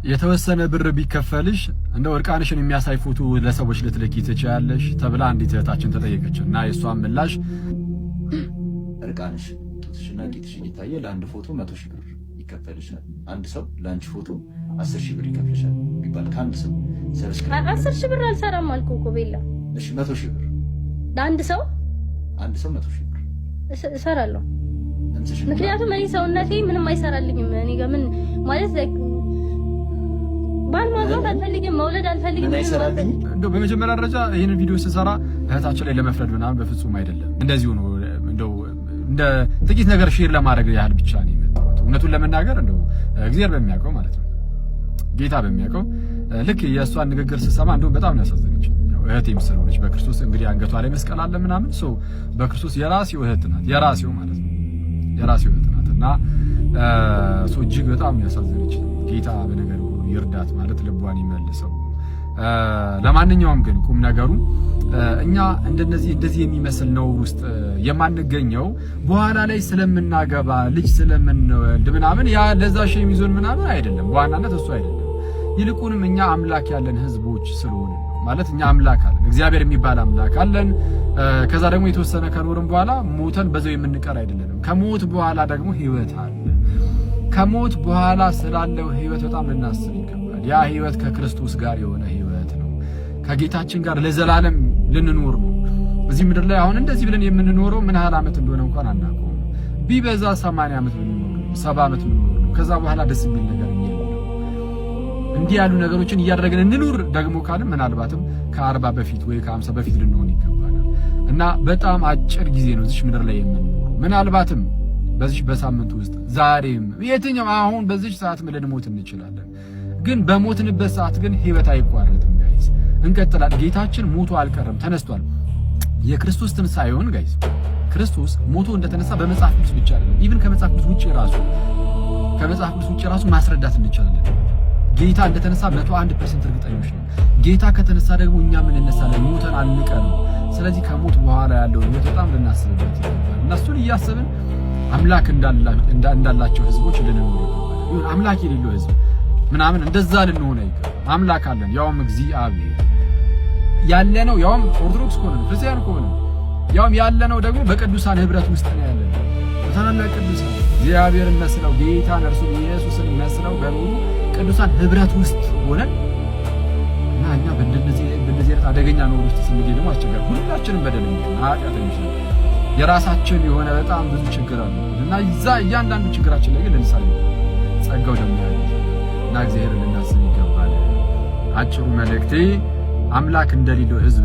የተወሰነ ብር ቢከፈልሽ እንደው እርቃንሽን የሚያሳይ ፎቶ ለሰዎች ልትልኪ ትችያለሽ ተብላ አንዲት እህታችን ተጠየቀች እና የሷን ምላሽ እርቃንሽ ጡትሽና ቂጥሽ እየታየ ለአንድ ፎቶ 100 ሺህ ብር ይከፈልሻል። አንድ ሰው ለአንቺ ፎቶ 10 ሺህ ብር ይከፍልሻል ቢባል ከአንድ ሰው ሰብስክራይብ 10 ሺህ ብር አልሰራም አልኩህ እኮ ቤላ። እሺ 100 ሺህ ብር ለአንድ ሰው 100 ሺህ ብር እሰራለሁ። ምክንያቱም እኔ ሰውነቴ ምንም አይሰራልኝም። እኔ ጋር ምን ማለት ባል ማግባት አልፈልግም፣ መውለድ አልፈልግም። እንደው በመጀመሪያ ደረጃ ይሄንን ቪዲዮ ስሰራ እህታችን ላይ ለመፍረድ ምናምን በፍጹም አይደለም። እንደዚሁ ነው። እንደው እንደ ጥቂት ነገር ሼር ለማድረግ ያህል ብቻ ነው የመጣሁት። እውነቱን ለመናገር እንደው እግዚአብሔር በሚያውቀው ማለት ነው፣ ጌታ በሚያውቀው ልክ የእሷን ንግግር ስሰማ እንደው በጣም ነው ያሳዘነችኝ። እህቴም ስለሆነች በክርስቶስ እንግዲህ አንገቷ ላይ መስቀል አለ ምናምን ሰው በክርስቶስ የራሴው እህት ናት፣ የራሴው ማለት ነው የራሴው እህት ናት እና ሰው እጅግ በጣም ያሳዘነች። ጌታ በነገር ሁሉ ይርዳት ማለት ልቧን ይመልሰው። ለማንኛውም ግን ቁም ነገሩ እኛ እንደዚህ የሚመስል ነው ውስጥ የማንገኘው በኋላ ላይ ስለምናገባ ልጅ ስለምንወልድ ምናምን ያ ለዛ ሸም ይዞን ምናምን አይደለም። በዋናነት እሱ አይደለም። ይልቁንም እኛ አምላክ ያለን ህዝቦች ስለሆነ ማለት እኛ አምላክ አለን፣ እግዚአብሔር የሚባል አምላክ አለን። ከዛ ደግሞ የተወሰነ ከኖርም በኋላ ሞተን በዛው የምንቀር አይደለንም። ከሞት በኋላ ደግሞ ህይወት አለ። ከሞት በኋላ ስላለው ህይወት በጣም ልናስብ ይገባል። ያ ህይወት ከክርስቶስ ጋር የሆነ ህይወት ነው። ከጌታችን ጋር ለዘላለም ልንኖር ነው። እዚህ ምድር ላይ አሁን እንደዚህ ብለን የምንኖረው ምን ያህል ዓመት እንደሆነ እንኳን አናውቀውም። ቢበዛ 80 ዓመት ብንኖር 70 ዓመት ብንኖር ነው። ከዛ በኋላ ደስ የሚል ነገር የለም። እንዲህ ያሉ ነገሮችን እያደረግን እንኑር ደግሞ ካልን ምናልባትም ከ40 በፊት ወይ ከ50 በፊት ልንሆን ይገባናል እና በጣም አጭር ጊዜ ነው እዚህ ምድር ላይ የምንኖረው። ምናልባትም በዚህ በሳምንት ውስጥ ዛሬም የትኛው አሁን በዚህ ሰዓት ልንሞት እንችላለን። ግን በሞትንበት ሰዓት ግን ህይወት አይቋረጥም ጋይስ፣ እንቀጥላለን። ጌታችን ሞቶ አልቀረም፣ ተነስቷል። የክርስቶስ ትንሳኤውን ጋይስ ክርስቶስ ሞቶ እንደተነሳ በመጽሐፍ ቅዱስ ብቻ አይደለም፣ ኢቭን ከመጽሐፍ ቅዱስ ውጪ ራሱ ማስረዳት እንችላለን። ጌታ እንደተነሳ 101% እርግጠኞች ነን። ጌታ ከተነሳ ደግሞ እኛ ምን እንነሳለን፣ ሞተን አንቀርም። ስለዚህ ከሞት በኋላ ያለው ህይወት በጣም ልናስብበት ይገባል። እነሱን እያሰብን አምላክ እንዳላቸው ህዝቦች ልንኖር ይሁን። አምላክ የሌለው ህዝብ ምናምን እንደዛ ልንሆን አይገባም። አምላክ አለን፣ ያውም እግዚአብሔር ያለነው፣ ያውም ኦርቶዶክስ ከሆነ ክርስቲያን ከሆነ ያውም ያለነው ደግሞ በቅዱሳን ህብረት ውስጥ ነው ያለነው። በታላላቅ ቅዱሳን እግዚአብሔርን መስለው ጌታን እርሱ ኢየሱስን መስለው በሙሉ ቅዱሳን ህብረት ውስጥ ሆነን እና እኛ በእንደዚህ አደገኛ ነው ውስጥ ስንገኝ ደግሞ አስቸጋሪ ሁላችንም በደለኞች ኃጢአተኞች ነን። የራሳችን የሆነ በጣም ብዙ ችግር አለ እና እያንዳንዱ ችግራችን ላይ ግን ለምሳሌ ጸጋው ደግሞ ያለ እና እግዚአብሔርን ልናስብ ይገባል። አጭሩ መልእክቴ አምላክ እንደሌለው ህዝብ